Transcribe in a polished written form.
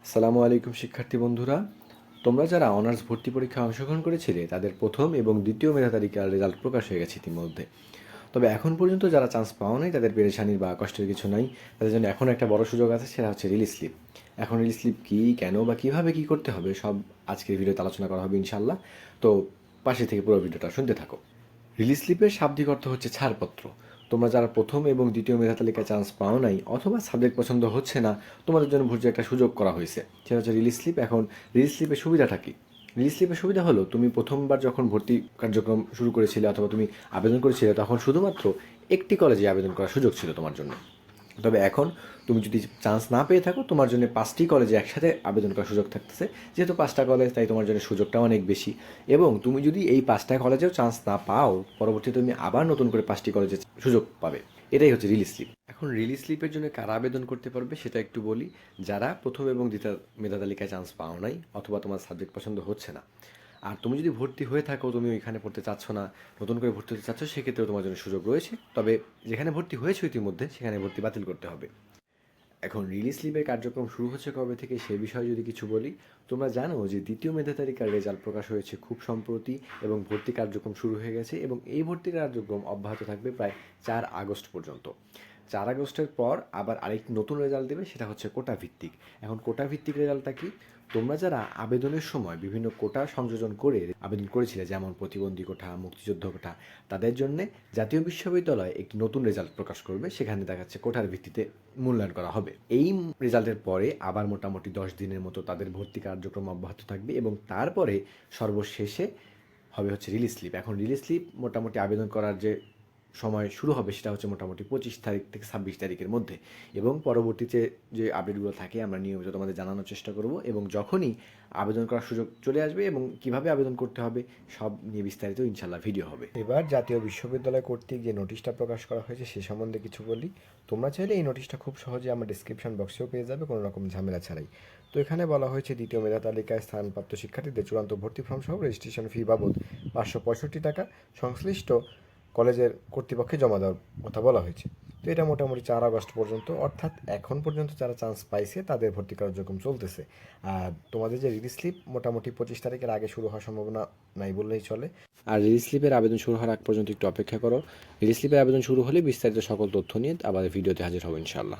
আসসালামু আলাইকুম শিক্ষার্থী বন্ধুরা, তোমরা যারা অনার্স ভর্তি পরীক্ষায় অংশগ্রহণ করেছিলে তাদের প্রথম এবং দ্বিতীয় মেধা তালিকার রেজাল্ট প্রকাশ হয়ে গেছে ইতিমধ্যে। তবে এখন পর্যন্ত যারা চান্স পাওয়া নাই তাদের পেরেশানির বা কষ্টের কিছু নাই, তাদের জন্য এখন একটা বড় সুযোগ আছে, সেটা হচ্ছে রিলিজ স্লিপ। এখন রিলিজ স্লিপ কী, কেন বা কীভাবে কী করতে হবে সব আজকের ভিডিওতে আলোচনা করা হবে ইনশাল্লাহ। তো পাশে থেকে পুরো ভিডিওটা শুনতে থাকো। রিলিজ স্লিপের শাব্দিক অর্থ হচ্ছে ছাড়পত্র। তোমরা যারা প্রথম এবং দ্বিতীয় মেধা তালিকায় চান্স পাও নাই অথবা সাবজেক্ট পছন্দ হচ্ছে না, তোমাদের জন্য ভর্তির একটা সুযোগ করা হয়েছে, সেটা হচ্ছে রিলিজ স্লিপ। এখন রিলিজ স্লিপের সুবিধাটা কী? রিলিজ স্লিপের সুবিধা হলো, তুমি প্রথমবার যখন ভর্তি কার্যক্রম শুরু করেছিলে অথবা তুমি আবেদন করেছিলে তখন শুধুমাত্র একটি কলেজে আবেদন করার সুযোগ ছিল তোমার জন্য। তবে এখন তুমি যদি চান্স না পেয়ে থাকো, তোমার জন্য 5টি কলেজে একসাথে আবেদন করার সুযোগ থাকতেছে। যেহেতু 5টা কলেজ, তাই তোমার জন্য সুযোগটা অনেক বেশি। এবং তুমি যদি এই 5টা কলেজেও চান্স না পাও, পরবর্তীতে তুমি আবার নতুন করে 5টি কলেজে সুযোগ পাবে। এটাই হচ্ছে রিলিজ স্লিপ। এখন রিলিজ স্লিপের জন্য কারা আবেদন করতে পারবে সেটা একটু বলি। যারা প্রথম এবং দ্বিতীয় মেধা তালিকায় চান্স পাও নাই অথবা তোমার সাবজেক্ট পছন্দ হচ্ছে না, আর তুমি যদি ভর্তি হয়ে থাকো, তুমি ওইখানে পড়তে চাচ্ছ না, নতুন করে ভর্তি হতে চাচ্ছ, সেক্ষেত্রেও তোমার জন্য সুযোগ রয়েছে। তবে যেখানে ভর্তি হয়েছে ইতিমধ্যে সেখানে ভর্তি বাতিল করতে হবে। এখন রিলিজ স্লিপের কার্যক্রম শুরু হচ্ছে কবে থেকে সে বিষয়ে যদি কিছু বলি, তোমরা জানো যে দ্বিতীয় মেধা তালিকার রেজাল্ট প্রকাশ হয়েছে খুব সম্প্রতি এবং ভর্তি কার্যক্রম শুরু হয়ে গেছে এবং এই ভর্তি কার্যক্রম অব্যাহত থাকবে প্রায় 4 আগস্ট পর্যন্ত। 4 আগস্টের পর আবার আরেকটি নতুন রেজাল্ট দেবে, সেটা হচ্ছে কোটা ভিত্তিক। এখন কোটা ভিত্তিক রেজাল্টটা কি? তোমরা যারা আবেদনের সময় বিভিন্ন কোটা সংযোজন করে আবেদন করেছিলে, যেমন প্রতিবন্ধী কোটা, মুক্তিযুদ্ধ কোটা, তাদের জন্য জাতীয় বিশ্ববিদ্যালয় একটি নতুন রেজাল্ট প্রকাশ করবে। সেখানে দেখা যাচ্ছে কোটার ভিত্তিতে মূল্যায়ন করা হবে। এই রেজাল্টের পরে আবার মোটামুটি 10 দিনের মতো তাদের ভর্তি কার্যক্রম অব্যাহত থাকবে এবং তারপরে সর্বশেষে হবে হচ্ছে রিলিজ স্লিপ। এখন রিলিজ স্লিপ মোটামুটি আবেদন করার যে সময় শুরু হবে সেটা হচ্ছে মোটামুটি 25 তারিখ থেকে 26 তারিখের মধ্যে। এবং পরবর্তীতে যে আপডেটগুলো থাকে আমরা নিয়মিত তোমাদের জানানোর চেষ্টা করব, এবং যখনই আবেদন করার সুযোগ চলে আসবে এবং কিভাবে আবেদন করতে হবে সব নিয়ে বিস্তারিত ইনশাল্লাহ ভিডিও হবে। এবার জাতীয় বিশ্ববিদ্যালয় কর্তৃক যে নোটিশটা প্রকাশ করা হয়েছে সে সম্বন্ধে কিছু বলি। তোমরা চাইলে এই নোটিশটা খুব সহজে আমার ডিসক্রিপশন বক্সেও পেয়ে যাবে, কোনো রকম ঝামেলা ছাড়াই। তো এখানে বলা হয়েছে, দ্বিতীয় মেধা তালিকায় স্থানপ্রাপ্ত শিক্ষার্থীদের চূড়ান্ত ভর্তি ফর্ম সহ রেজিস্ট্রেশন ফি বাবদ 565 টাকা সংশ্লিষ্ট কলেজের কর্তৃপক্ষে জমা দেওয়ার কথা বলা হয়েছে। তো এটা মোটামুটি 4 আগস্ট পর্যন্ত, অর্থাৎ এখন পর্যন্ত যারা চান্স পাইছে তাদের ভর্তি কার্যক্রম চলতেছে। আর তোমাদের যে রিলিজ স্লিপ মোটামুটি 25 তারিখের আগে শুরু হওয়ার সম্ভাবনা নাই বললেই চলে। আর রিলিজ স্লিপের আবেদন শুরু হওয়ার আগ পর্যন্ত একটু অপেক্ষা করো। রিলিজ স্লিপের আবেদন শুরু হলে বিস্তারিত সকল তথ্য নিয়ে আবার ভিডিওতে হাজির হবো ইনশাল্লাহ।